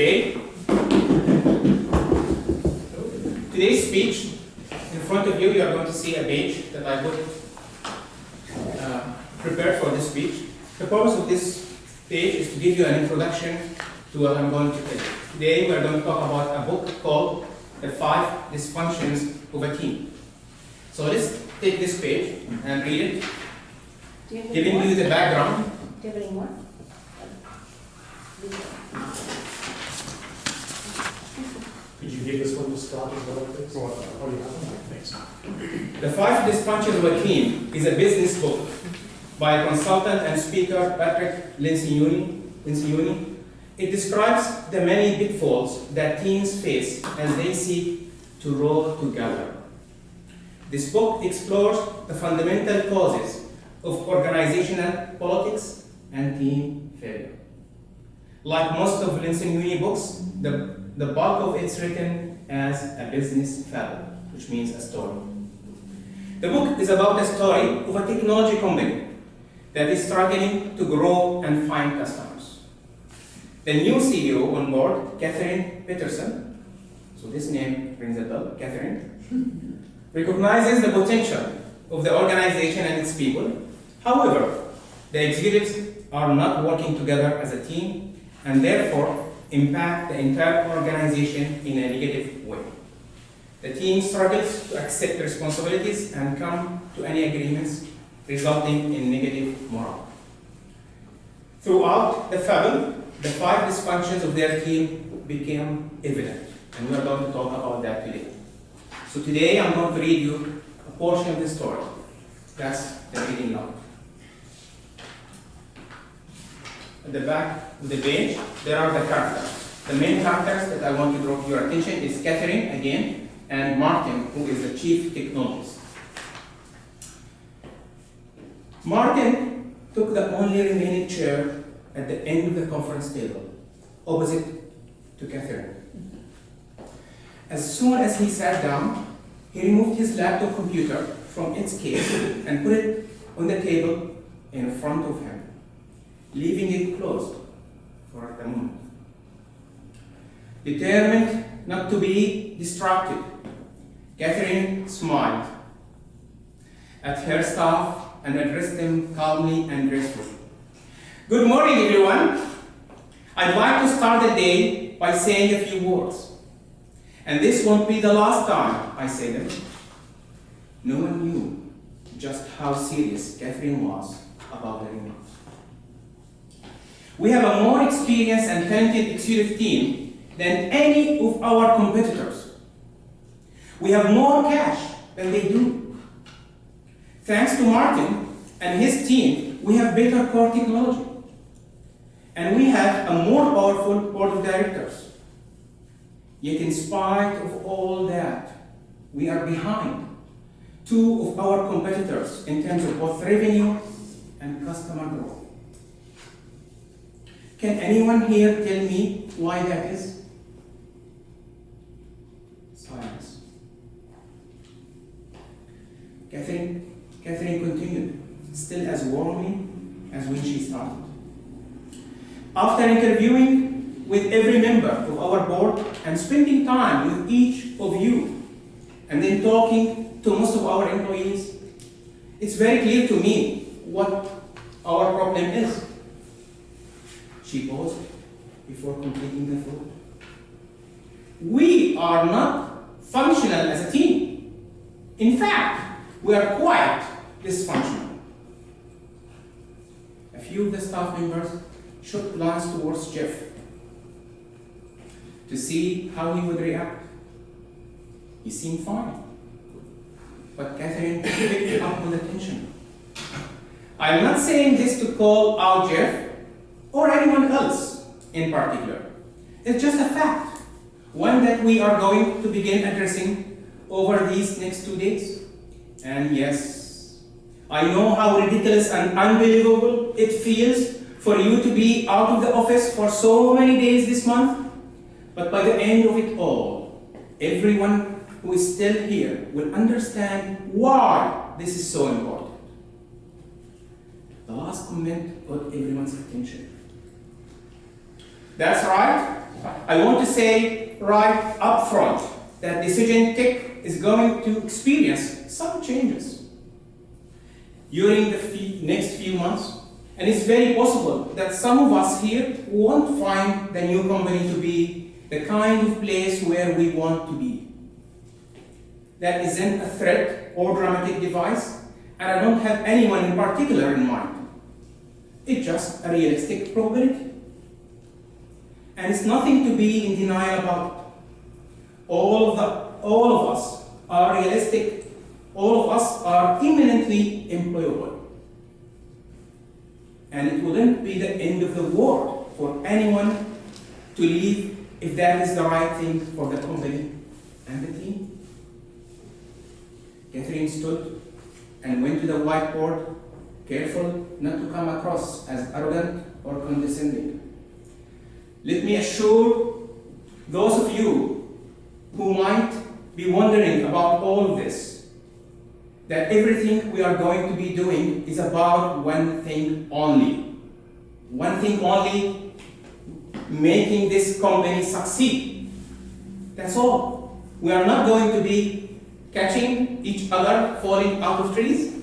today. Today's speech, in front of you, you are going to see a page that I would prepare for this speech. The purpose of this page is to give you an introduction to what I'm going to tell you. Today, we are going to talk about a book called The 5 Dysfunctions of a Team. So let's take this page and read it, giving you the background. Do you have any more? Could you give us one to start as well, please? Or you have one? Thanks. The 5 Dysfunctions of a Team is a business book by consultant and speaker Patrick Lencioni. It describes the many pitfalls that teams face as they seek to row together. This book explores the fundamental causes of organizational politics and team failure. Like most of Lencioni books, the bulk of it's written as a business fable, which means a story. The book is about a story of a technology company that is struggling to grow and find customers. The new CEO on board, Catherine Peterson, so this name rings a bell, Catherine, recognizes the potential of the organization and its people. However, the executives are not working together as a team and therefore impact the entire organization in a negative way. The team struggles to accept responsibilities and come to any agreements, resulting in negative morale. Throughout the fable, the 5 dysfunctions of their team became evident, and we are going to talk about that today. So today I'm going to read you a portion of the story. That's the reading now. At the back of the page, there are the characters. The main characters that I want to draw to your attention is Catherine, again, and Martin, who is the chief technologist. Martin took the only remaining chair at the end of the conference table, opposite to Catherine. As soon as he sat down, he removed his laptop computer from its case and put it on the table in front of him, leaving it closed for the moment. Determined not to be distracted, Catherine smiled at her staff and addressed them calmly and gracefully. Good morning, everyone. I'd like to start the day by saying a few words. And this won't be the last time I say them. No one knew just how serious Catherine was about the remarks. We have a more experienced and talented executive team than any of our competitors. We have more cash than they do. Thanks to Martin and his team, we have better core technology. And we have a more powerful board of directors. Yet in spite of all that, we are behind 2 of our competitors in terms of both revenue and customer growth. Can anyone here tell me why that is? Silence. Catherine continued, still as warmly as when she started. After interviewing with every member of our board and spending time with each of you, and then talking to most of our employees, it's very clear to me what our problem is. She paused before completing the thought. We are not functional as a team. In fact, we are quite dysfunctional. A few of the staff members shook glance towards Jeff to see how he would react. He seemed fine, but Catherine picked up on the tension. I'm not saying this to call out Jeff or anyone else in particular. It's just a fact, one that we are going to begin addressing over these next 2 days. And yes, I know how ridiculous and unbelievable it feels for you to be out of the office for so many days this month, but by the end of it all, everyone who is still here will understand why this is so important. The last comment got everyone's attention. That's right. I I want to say right up front that Decision Tech is going to experience some changes during the next few months, and it's very possible that some of us here won't find the new company to be the kind of place where we want to be. That isn't a threat or dramatic device, and I don't have anyone in particular in mind. It's just a realistic probability. And it's nothing to be in denial about. All of us are realistic. All of us are imminently employable. And it wouldn't be the end of the world for anyone to leave if that is the right thing for the company and the team. Catherine stood and went to the whiteboard, careful not to come across as arrogant or condescending. Let me assure those of you who might be wondering about all of this, that everything we are going to be doing is about one thing only. One thing only, making this company succeed. That's all. We are not going to be catching each other falling out of trees.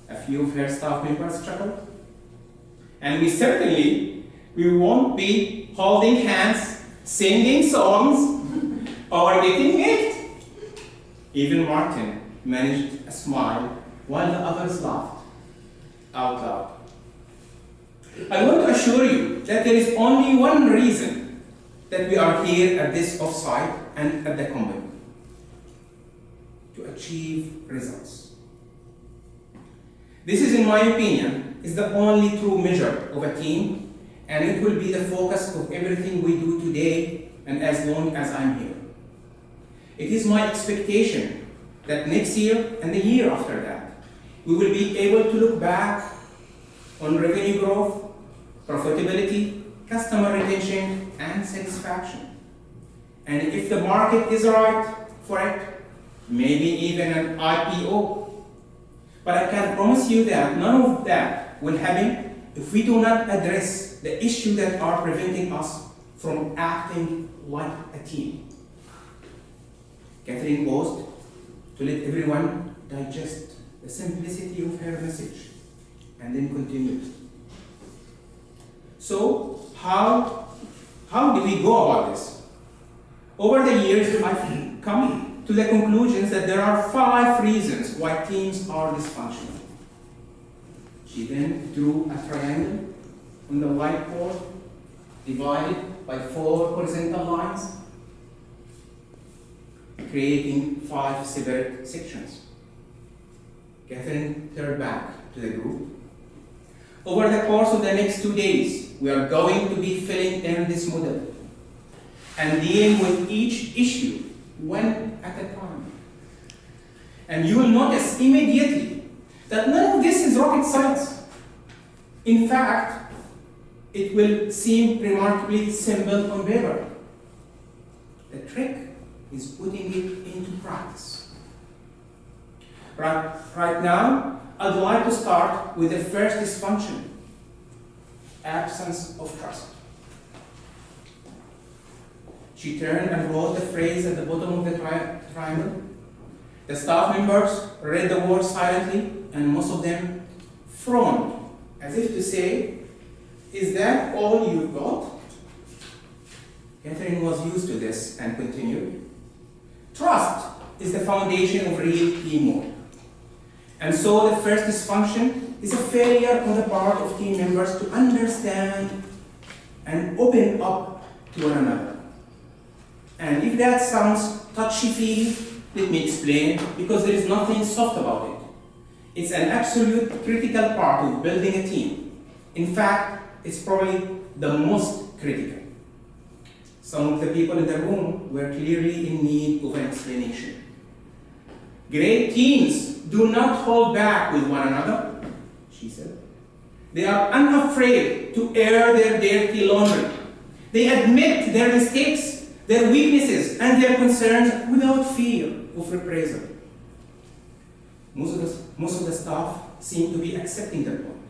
A few of her staff members chuckled. And we won't be holding hands, singing songs, or getting milked. Even Martin managed a smile while the others laughed out loud. I want to assure you that there is only one reason that we are here at this offsite and at the company: to achieve results. This is, in my opinion, is the only true measure of a team, and it will be the focus of everything we do today and as long as I'm here. It is my expectation that next year and the year after that, we will be able to look back on revenue growth, profitability, customer retention, and satisfaction. And if the market is right for it, maybe even an IPO. But I can promise you that none of that will happen if we do not address the issues that are preventing us from acting like a team. Catherine paused to let everyone digest the simplicity of her message, and then continued. So, how do we go about this? Over the years, I've come to the conclusions that there are 5 reasons why teams are dysfunctional. She then drew a triangle on the whiteboard, divided by 4 horizontal lines, creating 5 separate sections. Catherine turned back to the group. Over the course of the next 2 days, we are going to be filling in this model and dealing with each issue one at a time. And you will notice immediately that none of this is rocket science. In fact, it will seem remarkably simple on paper. The trick is putting it into practice. Right now, I'd like to start with the first dysfunction: absence of trust. She turned and wrote the phrase at the bottom of the triangle. The staff members read the words silently, and most of them frowned, as if to say, "Is that all you've got?" Catherine was used to this and continued. Trust is the foundation of real teamwork. And so the first dysfunction is a failure on the part of team members to understand and open up to one another. And if that sounds touchy-feely, let me explain, because there is nothing soft about it. It's an absolute critical part of building a team. In fact, it's probably the most critical. Some of the people in the room were clearly in need of an explanation. Great teams do not hold back with one another, she said. They are unafraid to air their dirty laundry. They admit their mistakes, their weaknesses, and their concerns without fear of reprisal. Most of the staff seem to be accepting the point,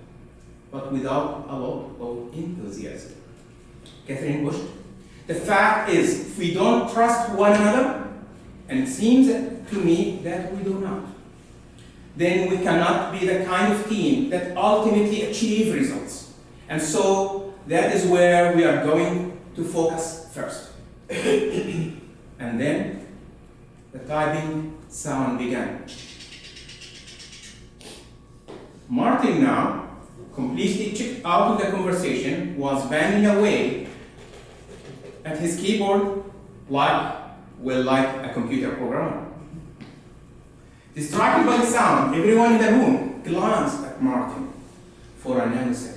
but without a lot of enthusiasm. Catherine pushed. The fact is, if we don't trust one another, and it seems to me that we do not, then we cannot be the kind of team that ultimately achieve results. And so that is where we are going to focus first. And then the typing sound began. Martin now, completely checked out of the conversation, was banging away at his keyboard like a computer programmer. Distracted by the sound, everyone in the room glanced at Martin for a nanosecond.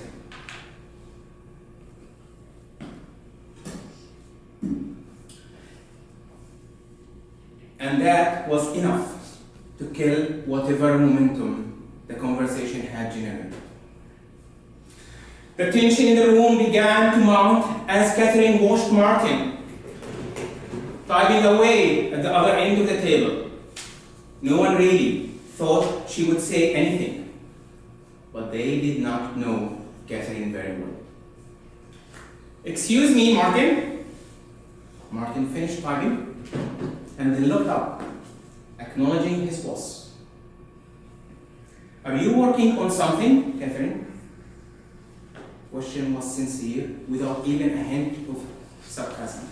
And that was enough to kill whatever momentum the conversation had generated. The tension in the room began to mount as Catherine watched Martin typing away at the other end of the table. No one really thought she would say anything, but they did not know Catherine very well. "Excuse me, Martin." Martin finished typing and then looked up, acknowledging his boss. "Are you working on something, Catherine?" The question was sincere, without even a hint of sarcasm.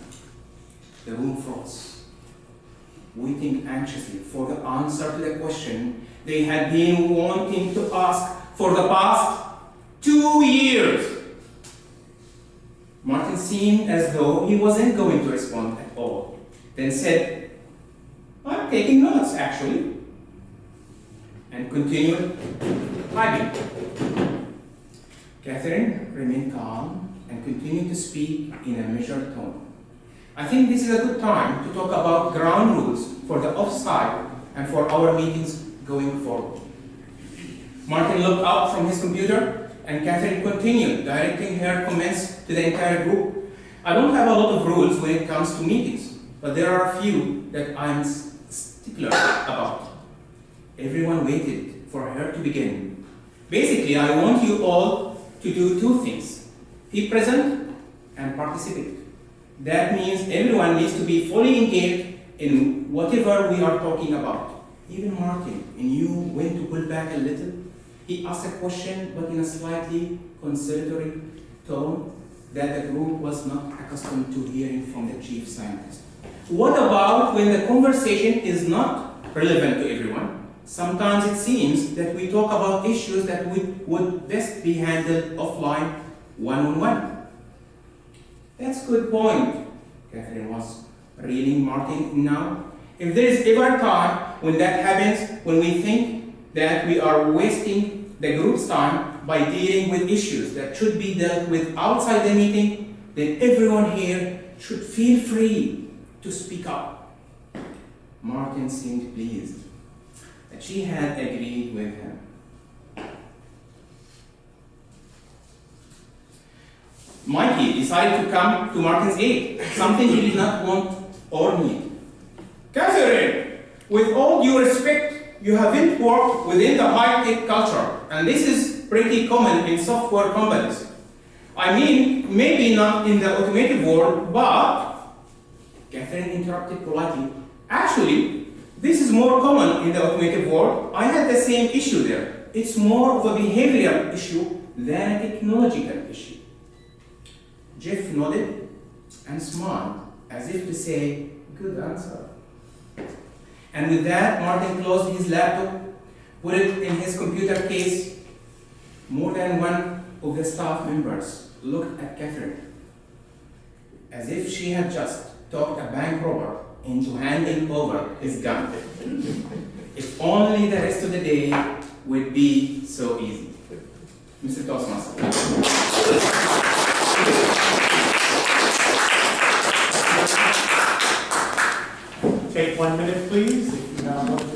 The room froze, waiting anxiously for the answer to the question they had been wanting to ask for the past 2 years. Martin seemed as though he wasn't going to respond at all, then said, "I'm taking notes, actually," and continued typing. Catherine remained calm and continued to speak in a measured tone. "I think this is a good time to talk about ground rules for the offsite and for our meetings going forward." Martin looked up from his computer, and Catherine continued, directing her comments to the entire group. "I don't have a lot of rules when it comes to meetings, but there are a few that I'm stickler about." Everyone waited for her to begin. "Basically, I want you all to do 2 things. Be present and participate. That means everyone needs to be fully engaged in whatever we are talking about." Even Martin, and you went to pull back a little. He asked a question, but in a slightly conciliatory tone that the group was not accustomed to hearing from the chief scientist. "What about when the conversation is not relevant to everyone? Sometimes it seems that we talk about issues that would best be handled offline, one-on-one." "That's a good point." Catherine was reeling Martin in now. "If there is ever a time when that happens, when we think that we are wasting the group's time by dealing with issues that should be dealt with outside the meeting, then everyone here should feel free to speak up." Martin seemed pleased that she had agreed with him. Mikey decided to come to Martin's aid, something he did not want or need. "Catherine, with all due respect, you haven't worked within the high-tech culture, and this is pretty common in software companies. I mean, maybe not in the automotive world, but..." Catherine interrupted politely. "Actually, this is more common in the automotive world. I had the same issue there. It's more of a behavioral issue than a technological issue." Jeff nodded and smiled, as if to say, "Good answer." And with that, Martin closed his laptop, put it in his computer case. More than one of the staff members looked at Catherine, as if she had just talked a bank robber into handing over his gun. If only the rest of the day would be so easy. Mr. Toastmaster. Take 1 minute, please, if you have one